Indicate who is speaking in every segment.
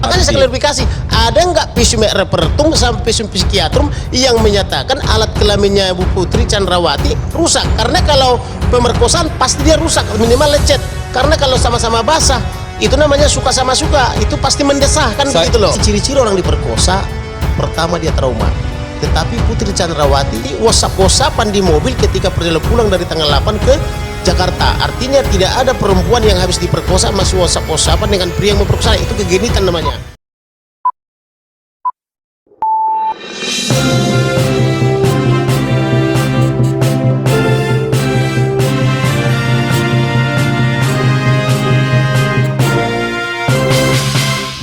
Speaker 1: Makanya saya klarifikasi, ada nggak visum et repertum sampai visum psikiatrum yang menyatakan alat kelaminnya Bu Putri Chandrawati rusak? Karena kalau pemerkosaan pasti dia rusak, minimal lecet. Karena kalau sama-sama basah, itu namanya suka sama suka, itu pasti mendesahkan begitu loh. Ciri-ciri orang diperkosa, pertama dia trauma. Tetapi Putri Chandrawati WhatsApp-WhatsAppan di mobil ketika perjalanan pulang dari tanggal 8 ke Jakarta. Artinya tidak ada perempuan yang habis diperkosa masih WhatsApp-WhatsAppan dengan pria yang memperkosa. Itu kegenitan namanya.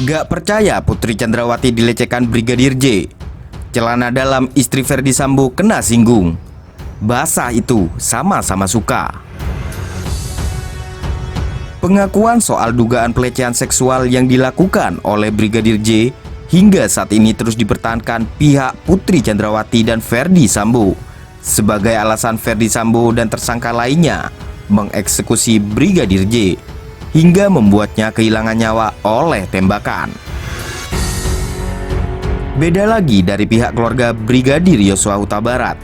Speaker 2: Gak percaya Putri Chandrawati dilecehkan Brigadir J. Celana dalam istri Ferdy Sambo kena singgung. Basah itu sama-sama suka. Pengakuan soal dugaan pelecehan seksual yang dilakukan oleh Brigadir J hingga saat ini terus dipertahankan pihak Putri Chandrawati dan Ferdy Sambo sebagai alasan Ferdy Sambo dan tersangka lainnya mengeksekusi Brigadir J hingga membuatnya kehilangan nyawa oleh tembakan. Beda lagi dari pihak keluarga Brigadir Yosua Huta Barat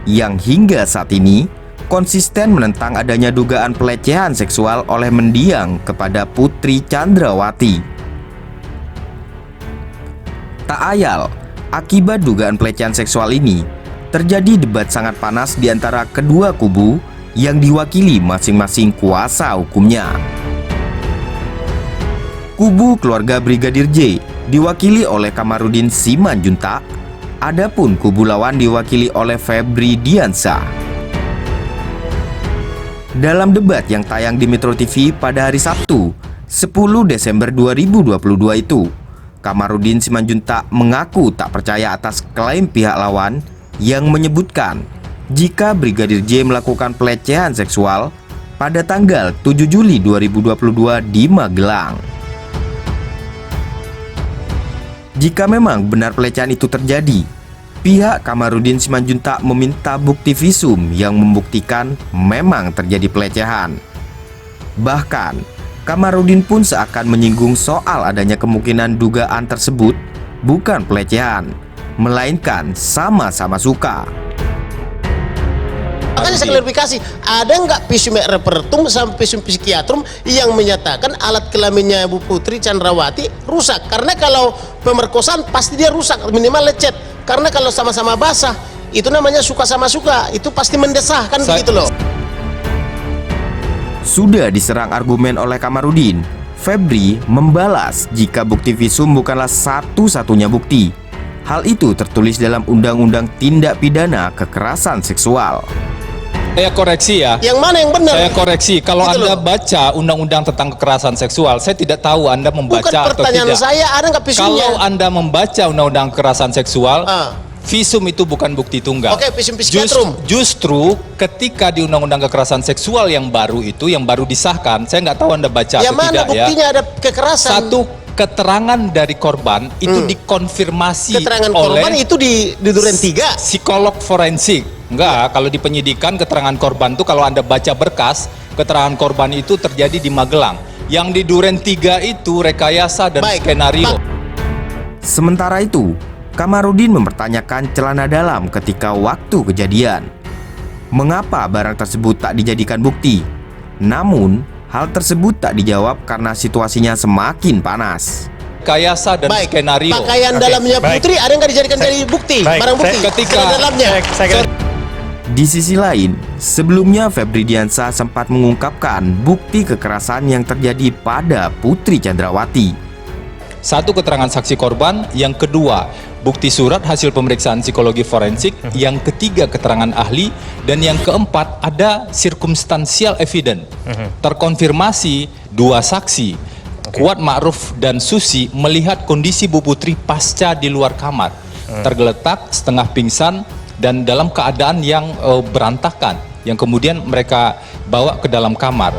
Speaker 2: yang hingga saat ini konsisten menentang adanya dugaan pelecehan seksual oleh mendiang kepada Putri Chandrawati. Tak ayal, akibat dugaan pelecehan seksual ini, terjadi debat sangat panas di antara kedua kubu yang diwakili masing-masing kuasa hukumnya. Kubu keluarga Brigadir J diwakili oleh Kamarudin Simanjuntak, adapun kubu lawan diwakili oleh Febri Diansah. Dalam debat yang tayang di Metro TV pada hari Sabtu, 10 Desember 2022 itu, Kamarudin Simanjuntak mengaku tak percaya atas klaim pihak lawan yang menyebutkan jika Brigadir J melakukan pelecehan seksual pada tanggal 7 Juli 2022 di Magelang. Jika memang benar pelecehan itu terjadi, pihak Kamarudin Simanjuntak meminta bukti visum yang membuktikan memang terjadi pelecehan. Bahkan, Kamarudin pun seakan menyinggung soal adanya kemungkinan dugaan tersebut bukan pelecehan, melainkan sama-sama suka.
Speaker 1: Makanya saya klarifikasi, ada nggak visum et repertum sampai visum psikiatrum yang menyatakan alat kelaminnya Bu Putri Chandrawati rusak? Karena kalau pemerkosaan pasti dia rusak, minimal lecet. Karena kalau sama-sama basah, itu namanya suka sama suka, itu pasti mendesahkan begitu loh.
Speaker 2: Sudah diserang argumen oleh Kamarudin, Febri membalas jika bukti visum bukanlah satu-satunya bukti. Hal itu tertulis dalam Undang-Undang Tindak Pidana Kekerasan Seksual.
Speaker 3: Saya koreksi ya.
Speaker 1: Yang mana yang benar?
Speaker 3: Saya koreksi. Kalau
Speaker 1: Gitu
Speaker 3: Anda
Speaker 1: loh.
Speaker 3: baca undang-undang tentang kekerasan seksual, saya tidak tahu Anda membaca
Speaker 1: Bukan
Speaker 3: atau
Speaker 1: pertanyaan
Speaker 3: tidak.
Speaker 1: saya, ada nggak visumnya?
Speaker 3: Kalau Anda membaca undang-undang kekerasan seksual, visum itu bukan bukti tunggal.
Speaker 1: Oke, visum psikiatrum.
Speaker 3: Justru ketika di undang-undang kekerasan seksual yang baru itu, yang baru disahkan, saya nggak tahu Anda baca
Speaker 1: Yang
Speaker 3: atau
Speaker 1: mana
Speaker 3: tidak ya.
Speaker 1: buktinya ada kekerasan?
Speaker 3: Satu keterangan dari korban itu dikonfirmasi
Speaker 1: Keterangan
Speaker 3: oleh
Speaker 1: korban itu di Duren 3.
Speaker 3: psikolog forensik. Enggak, kalau di penyidikan keterangan korban itu kalau Anda baca berkas, keterangan korban itu terjadi di Magelang. Yang di Duren 3 itu rekayasa dan skenario.
Speaker 2: Sementara itu, Kamarudin mempertanyakan celana dalam ketika waktu kejadian. Mengapa barang tersebut tak dijadikan bukti? Namun, hal tersebut tak dijawab karena situasinya semakin panas.
Speaker 3: Rekayasa dan skenario.
Speaker 1: Pakaian dalamnya Putri ada yang nggak dijadikan jadi bukti? Barang bukti.
Speaker 3: Ketika
Speaker 1: dalamnya.
Speaker 2: Di sisi lain, sebelumnya Febri Diansah sempat mengungkapkan bukti kekerasan yang terjadi pada Putri Chandrawati.
Speaker 3: Satu, keterangan saksi korban. Yang kedua, bukti surat hasil pemeriksaan psikologi forensik. Yang ketiga, keterangan ahli. Dan yang keempat, ada circumstantial evidence. Terkonfirmasi dua saksi, Kuat Ma'ruf dan Susi, melihat kondisi Bu Putri pasca di luar kamar, tergeletak, setengah pingsan, dan dalam keadaan yang berantakan, yang kemudian mereka bawa ke dalam kamar.